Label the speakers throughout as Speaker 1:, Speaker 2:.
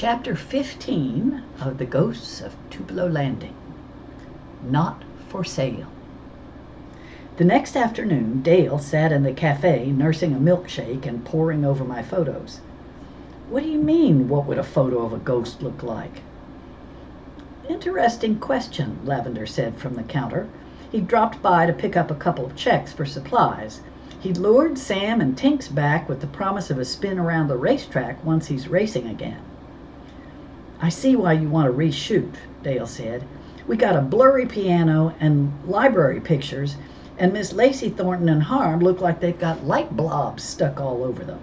Speaker 1: Chapter 15 of The Ghosts of Tupelo Landing. Not for Sale. The next afternoon, Dale sat in the cafe nursing a milkshake and poring over my photos. What do you mean, what would a photo of a ghost look like? Interesting question, Lavender said from the counter. He dropped by to pick up a couple of checks for supplies. He'd lured Sam and Tinks back with the promise of a spin around the racetrack once he's racing again. I see why you want to reshoot, Dale said. We got a blurry piano and library pictures, and Miss Lacey Thornton and Harm look like they've got light blobs stuck all over them.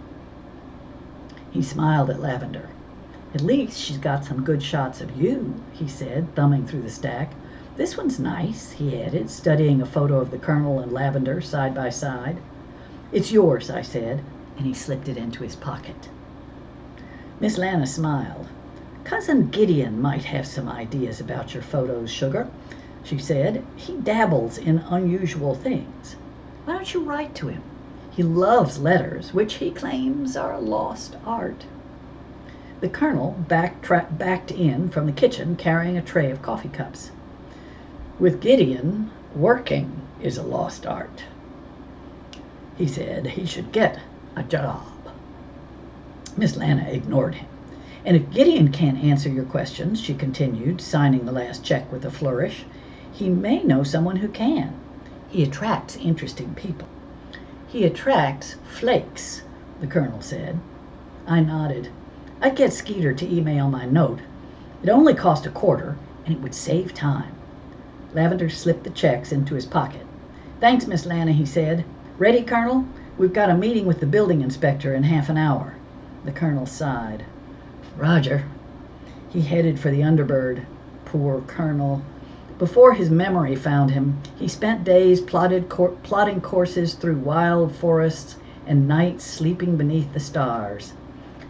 Speaker 1: He smiled at Lavender. At least she's got some good shots of you, he said, thumbing through the stack. This one's nice, he added, studying a photo of the Colonel and Lavender side by side. It's yours, I said, and he slipped it into his pocket. Miss Lana smiled. Cousin Gideon might have some ideas about your photos, Sugar, she said. He dabbles in unusual things. Why don't you write to him? He loves letters, which he claims are a lost art. The Colonel backed in from the kitchen carrying a tray of coffee cups. With Gideon, working is a lost art. He said he should get a job. Miss Lana ignored him. And if Gideon can't answer your questions, she continued, signing the last check with a flourish, he may know someone who can. He attracts interesting people. He attracts flakes, the Colonel said. I nodded. I'd get Skeeter to email my note. It only cost $0.25, and it would save time. Lavender slipped the checks into his pocket. Thanks, Miss Lana, he said. Ready, Colonel? We've got a meeting with the building inspector in half an hour. The Colonel sighed. Roger. He headed for the Underbird. Poor Colonel. Before his memory found him, he spent days plotting courses through wild forests and nights sleeping beneath the stars.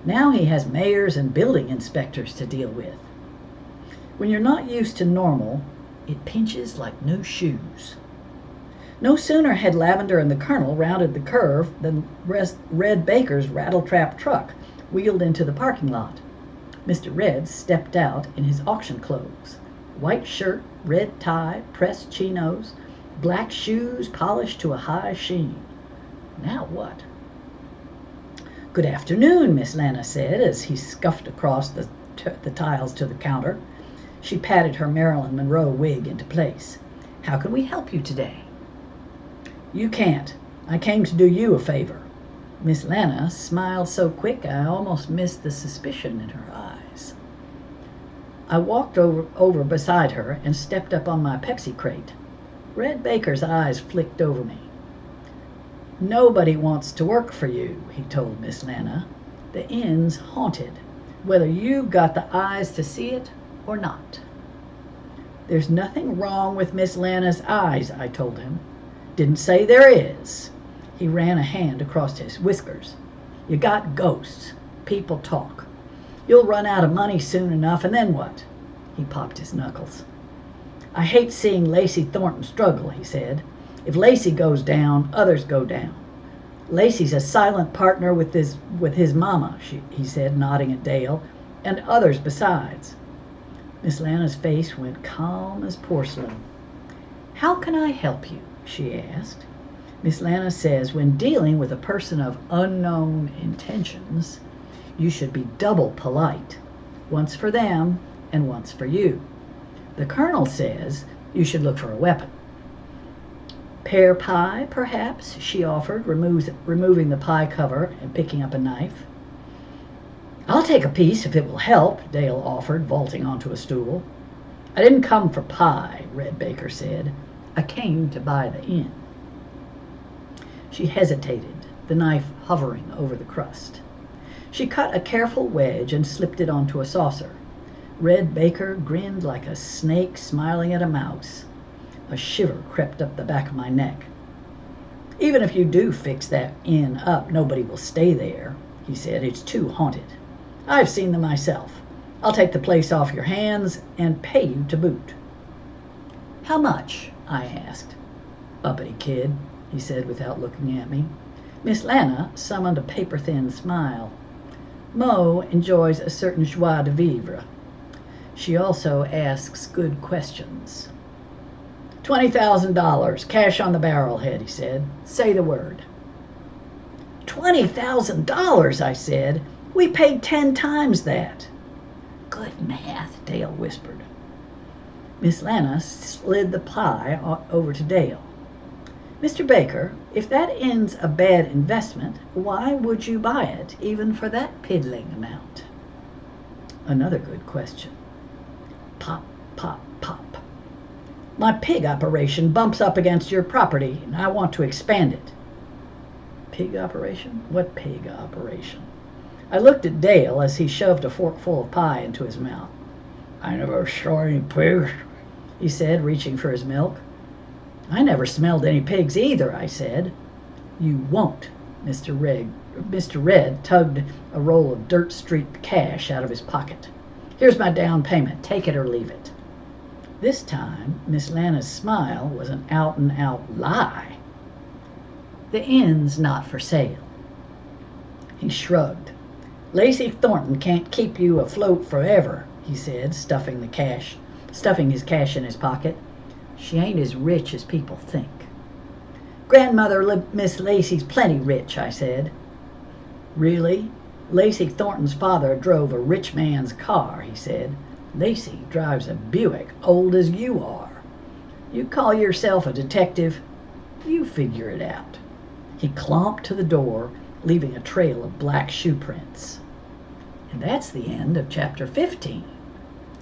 Speaker 1: Now he has mayors and building inspectors to deal with. When you're not used to normal, it pinches like new shoes. No sooner had Lavender and the Colonel rounded the curve than Red Baker's rattletrap truck wheeled into the parking lot. Mr. Red stepped out in his auction clothes. White shirt, red tie, pressed chinos, black shoes polished to a high sheen. Now what? Good afternoon, Miss Lana said as he scuffed across the tiles to the counter. She patted her Marilyn Monroe wig into place. How can we help you today? You can't. I came to do you a favor. Miss Lana smiled so quick I almost missed the suspicion in her eyes. I walked over beside her and stepped up on my Pepsi crate. Red Baker's eyes flicked over me. Nobody wants to work for you, he told Miss Lana. The inn's haunted, whether you've got the eyes to see it or not. There's nothing wrong with Miss Lana's eyes, I told him. Didn't say there is. He ran a hand across his whiskers. You got ghosts. People talk. You'll run out of money soon enough, and then what? He popped his knuckles. I hate seeing Lacey Thornton struggle, he said. If Lacey goes down, others go down. Lacey's a silent partner with his mama, he said, nodding at Dale, and others besides. Miss Lana's face went calm as porcelain. How can I help you? She asked. Miss Lana says when dealing with a person of unknown intentions, you should be double polite, once for them and once for you. The Colonel says you should look for a weapon. Pear pie, perhaps, she offered, removing the pie cover and picking up a knife. I'll take a piece if it will help, Dale offered, vaulting onto a stool. I didn't come for pie, Red Baker said. I came to buy the inn. She hesitated, the knife hovering over the crust. She cut a careful wedge and slipped it onto a saucer. Red Baker grinned like a snake smiling at a mouse. A shiver crept up the back of my neck. Even if you do fix that inn up, nobody will stay there, he said. It's too haunted. I've seen them myself. I'll take the place off your hands and pay you to boot. How much? I asked. Uppity kid, he said without looking at me. Miss Lana summoned a paper-thin smile. Mo enjoys a certain joie de vivre. She also asks good questions. $20,000, cash on the barrelhead, he said. Say the word. $20,000, I said. We paid 10 times that. Good math, Dale whispered. Miss Lana slid the pie over to Dale. Mr. Baker, if that ends a bad investment, why would you buy it, even for that piddling amount? Another good question. Pop, pop, pop. My pig operation bumps up against your property, and I want to expand it. Pig operation? What pig operation? I looked at Dale as he shoved a forkful of pie into his mouth. I never saw any pigs, he said, reaching for his milk. I never smelled any pigs either, I said. You won't. Mr. Red tugged a roll of dirt-streaked cash out of his pocket. Here's my down payment. Take it or leave it. This time, Miss Lana's smile was an out-and-out lie. The inn's not for sale. He shrugged. Lacey Thornton can't keep you afloat forever, he said, stuffing his cash in his pocket. She ain't as rich as people think. Grandmother Miss Lacey's plenty rich, I said. Really? Lacey Thornton's father drove a rich man's car, he said. Lacey drives a Buick, old as you are. You call yourself a detective? You figure it out. He clomped to the door, leaving a trail of black shoe prints. And that's the end of chapter 15.